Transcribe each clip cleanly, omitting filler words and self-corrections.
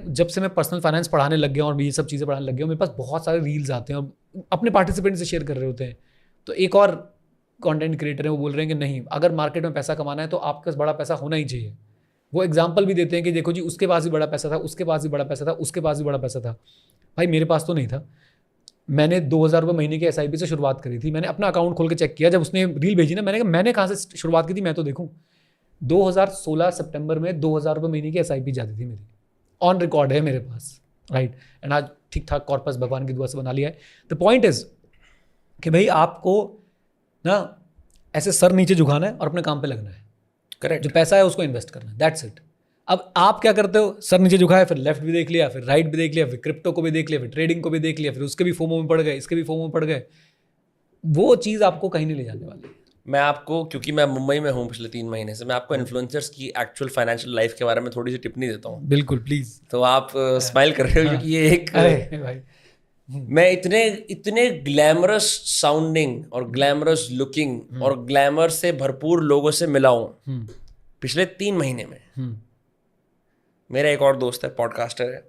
जब से मैं पर्सनल फाइनेंस पढ़ाने लग गया हूँ और ये सब चीज़ें पढ़ाने लग गया हूँ, मेरे पास बहुत सारे रील्स आते हैं और अपने पार्टिसिपेंट से शेयर कर रहे होते हैं। तो एक और कंटेंट क्रिएटर है, वो बोल रहे हैं कि नहीं, अगर मार्केट में पैसा कमाना है तो आपके पास बड़ा पैसा होना ही चाहिए। वो एग्जाम्पल भी देते हैं कि देखो जी, उसके पास भी बड़ा पैसा था, उसके पास भी बड़ा पैसा था, उसके पास भी बड़ा पैसा था। भाई मेरे पास तो नहीं था। मैंने 2,000 रुपये महीने की SIP से शुरुआत करी थी। मैंने अपना अकाउंट खोल के चेक किया, जब उसने रील भेजी ना, मैंने कहा मैंने कहाँ से शुरुआत की थी, मैं तो देखूँ। 2016 सितंबर में 2,000 रुपये महीने की SIP जाती थी मेरी, ऑन रिकॉर्ड है मेरे पास, राइट। एंड आज ठीक ठाक कॉर्पस भगवान की दुआ से बना लिया है। द पॉइंट इज कि भाई आपको ना ऐसे सर नीचे झुकाना है और अपने काम पे लगना है। करेक्ट। जो पैसा है उसको इन्वेस्ट करना है, दैट्स इट। अब आप क्या करते हो, सर नीचे झुकाया, फिर लेफ्ट भी देख लिया, फिर राइट भी देख लिया, फिर क्रिप्टो को भी देख लिया, फिर ट्रेडिंग को भी देख लिया, फिर उसके भी फोमो में पड़ गए, इसके भी फोमो में पड़ गए। वो चीज़ आपको कहीं नहीं ले जाने वाली। मैं आपको, क्योंकि मैं मुंबई में हूँ पिछले 3 महीने से, मैं आपको इन्फ्लुएंसर्स की एक्चुअल फाइनेंशियल लाइफ के बारे में थोड़ी सी टिप्पणी देता हूँ। बिल्कुल प्लीज। तो आप स्माइल कर रहे हो क्योंकि ये एक, अरे भाई, मैं इतने ग्लैमरस साउंडिंग और ग्लैमरस लुकिंग और ग्लैमर से भरपूर लोगों से मिला हूँ पिछले 3 महीने में। मेरा एक और दोस्त है, पॉडकास्टर है,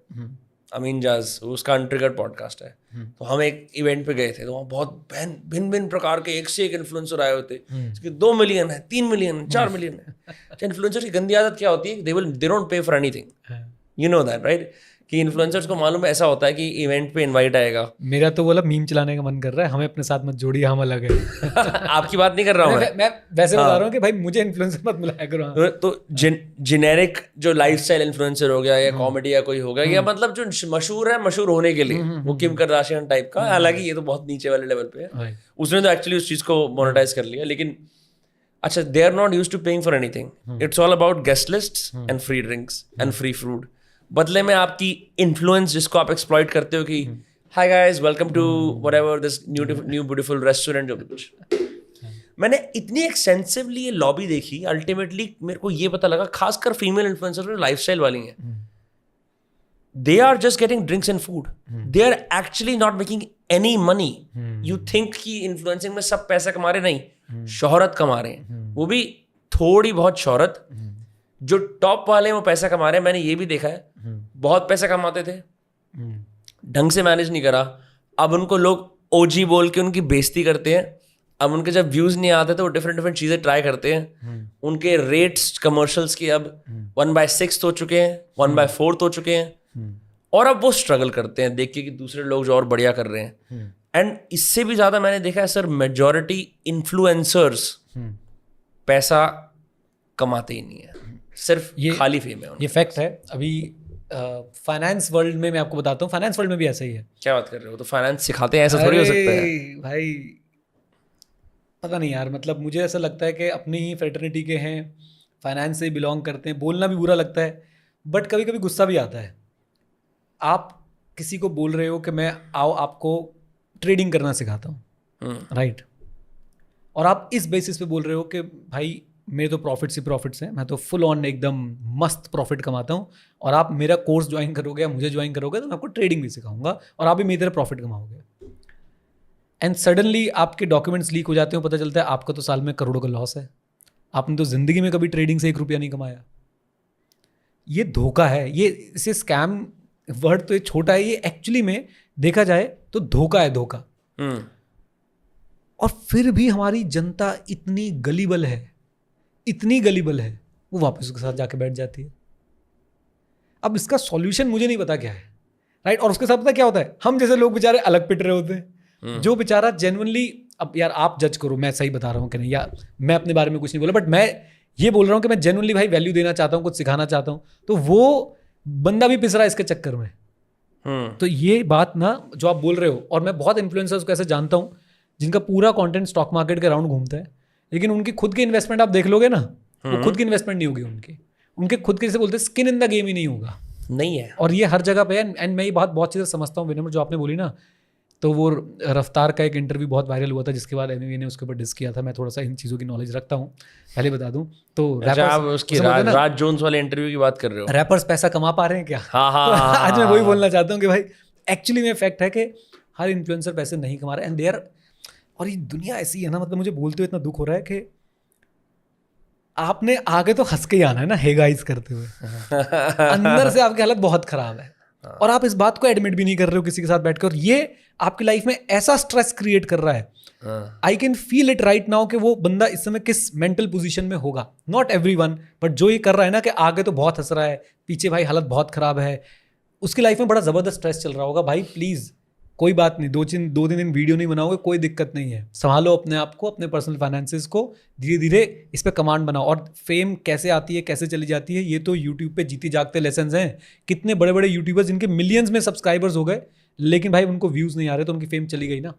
अमीन जाज, उसका अनट्रिगर्ड पॉडकास्ट है। तो हम एक इवेंट पे गए थे, तो वहाँ बहुत भिन्न भिन्न प्रकार के एक से एक इन्फ्लुएंसर आए होते, जिसके 2 मिलियन है, 3 मिलियन है, 4 मिलियन है। इन्फ्लुएंसर की गंदी आदत क्या होती है, they don't pay for anything, you know that right. कि इन्फ्लुएंसर्स को मालूम है, ऐसा होता है कि इवेंट पे इनवाइट आएगा। मेरा तो बोला मीम चलाने का मन कर रहा है, हमें अपने साथ मत जोड़िए, हम अलग है। आपकी बात नहीं कर रहा हूँ मैं वैसे बता रहा हूँ कि भाई मुझे इन्फ्लुएंसर मत मिलाया करो। तो जेनेरिक जो लाइफस्टाइल इन्फ्लुएंसर हो गया, या कॉमेडी या कोई हो गया, या मतलब जो मशहूर है मशहूर होने के लिए, वो किम करदाशियन टाइप का, हालांकि ये तो बहुत नीचे वाले लेवल पे है। उसने तो एक्चुअली उस चीज को मोनेटाइज कर लिया, लेकिन अच्छा, they are not used to paying for anything. It's all about guest lists and free drinks and free food. बदले में आपकी इन्फ्लुएंस जिसको आप एक्सप्लॉइट करते हो कि hi guys, welcome to whatever this new beautiful restaurant, जो कुछ। मैंने इतनी एक्सटेंसिवली ये लॉबी देखी, अल्टीमेटली मेरे को ये पता लगा, खासकर फीमेल इन्फ्लुएंसर जो लाइफस्टाइल वाली हैं, they are just getting drinks and food. They are actually not making any money. You think कि इन्फ्लुएंसिंग में सब पैसा कमा रहे, नहीं, शोहरत कमा रहे हैं, वो भी थोड़ी बहुत शोहरत। जो टॉप वाले हैं वो पैसा कमा रहे हैं, मैंने ये भी देखा है, बहुत पैसा कमाते थे, ढंग से मैनेज नहीं करा, अब उनको लोग ओजी बोल के उनकी बेइज्जती करते हैं। अब उनके जब व्यूज नहीं आते तो वो डिफरेंट चीजें ट्राई करते हैं। उनके रेट्स कमर्शियल्स के अब 1/6 हो चुके हैं, 1/4 हो चुके हैं, और अब वो स्ट्रगल करते हैं देख के कि दूसरे लोग जो और बढ़िया कर रहे हैं। एंड इससे भी ज्यादा मैंने देखा है सर, मेजॉरिटी इन्फ्लुएंसर्स पैसा कमाते ही नहीं है, सिर्फ ये खाली फेम है। ये फैक्ट है। अभी फाइनेंस वर्ल्ड में मैं आपको बताता हूँ, फाइनेंस वर्ल्ड में भी ऐसा ही है। क्या बात कर रहे हो, तो फाइनेंस सिखाते हैं, ऐसा थोड़ी हो सकता है भाई। पता नहीं यार, मतलब मुझे ऐसा लगता है कि अपनी ही फ्रेटर्निटी के हैं, फाइनेंस से बिलोंग करते हैं, बोलना भी बुरा लगता है, बट कभी कभी गुस्सा भी आता है। आप किसी को बोल रहे हो कि मैं आओ आपको ट्रेडिंग करना सिखाता हूँ, राइट, और आप इस बेसिस पे बोल रहे हो कि भाई मेरे तो प्रॉफिट्स ही प्रॉफिट्स हैं, मैं तो फुल ऑन एकदम मस्त प्रॉफिट कमाता हूँ, और आप मेरा कोर्स ज्वाइन करोगे या मुझे ज्वाइन करोगे तो मैं आपको ट्रेडिंग भी सिखाऊंगा और आप भी मेरी तरह प्रॉफिट कमाओगे। एंड सडनली आपके डॉक्यूमेंट्स लीक हो जाते हैं, पता चलता है आपका तो साल में करोड़ों का लॉस है, आपने तो ज़िंदगी में कभी ट्रेडिंग से 1 रुपया नहीं कमाया। ये धोखा है, ये इसे स्कैम वर्ड तो ये छोटा है, ये एक्चुअली में देखा जाए तो धोखा है, धोखा। और फिर भी हमारी जनता इतनी गलीबल है, इतनी गलीबल है, वो वापस उसके साथ जाके बैठ जाती है। अब इसका सॉल्यूशन मुझे नहीं पता क्या है, राइट। और उसके साथ पता क्या होता है, हम जैसे लोग बेचारे अलग पिट रहे होते हैं, जो बेचारा जेन्युइनली, अब यार आप जज करो मैं सही बता रहा हूँ कि नहीं, या मैं अपने बारे में कुछ नहीं बोला, बट मैं ये बोल रहा हूँ कि मैं जेन्युइनली भाई वैल्यू देना चाहता हूँ, कुछ सिखाना चाहता हूँ, तो वो बंदा भी पिस रहा है इसके चक्कर में। तो ये बात ना जो आप बोल रहे हो, और मैं बहुत इन्फ्लुएंसर्स को ऐसे जानता हूँ जिनका पूरा कंटेंट स्टॉक मार्केट के राउंड घूमता है, लेकिन उनकी खुद की इन्वेस्टमेंट आप देख लोगे ना, वो खुद की इन्वेस्टमेंट नहीं होगी उनके खुद के, जैसे बोलते हैं स्किन इन द गेम ही नहीं होगा, नहीं है। और ये हर जगह पे है। एंड मैं ये बहुत चीज़ें समझता हूँ विनम्र, जो आपने बोली ना, तो वो रफ्तार का एक इंटरव्यू बहुत वायरल हुआ था, जिसके बाद एमवी ने उसके ऊपर डिस किया था। मैं थोड़ा सा इन चीज़ों की नॉलेज रखता हूँ, पहले बता दूँ तो। आप उसकी राज जोन्स वाले इंटरव्यू की बात कर रहे हो, रैपर्स पैसा कमा पा रहे हैं क्या? हाँ, आज मैं वही बोलना चाहता हूँ कि भाई एक्चुअली में फैक्ट है कि हर इन्फ्लुएंसर पैसे नहीं कमा रहे, एंड दे आर, और ये दुनिया ऐसी है ना, मतलब मुझे बोलते हुए इतना दुख हो रहा है कि आपने आगे तो हंस के ही आना है ना, हे गाइस करते हुए। अंदर से आपकी हालत बहुत खराब है और आप इस बात को एडमिट भी नहीं कर रहे हो किसी के साथ बैठकर, और ये आपकी लाइफ में ऐसा स्ट्रेस क्रिएट कर रहा है। I can feel it right now कि वो बंदा इस समय किस मेंटल पोजीशन में होगा। नॉट एवरीवन, बट जो ये कर रहा है ना कि आगे तो बहुत हंस रहा है, पीछे भाई हालत बहुत खराब है, उसकी लाइफ में बड़ा जबरदस्त स्ट्रेस चल रहा होगा। भाई प्लीज कोई बात नहीं, 2-3 दिन वीडियो नहीं बनाओगे कोई दिक्कत नहीं है, संभालो अपने आप को, अपने पर्सनल फाइनेंसेस को, धीरे धीरे इस पे कमांड बनाओ। और फेम कैसे आती है, कैसे चली जाती है, ये तो यूट्यूब पे जीते जागते लेसन्स हैं। कितने बड़े बड़े यूट्यूबर्स जिनके मिलियंस में सब्सक्राइबर्स हो गए, लेकिन भाई उनको व्यूज नहीं आ रहे तो उनकी फेम चली गई ना।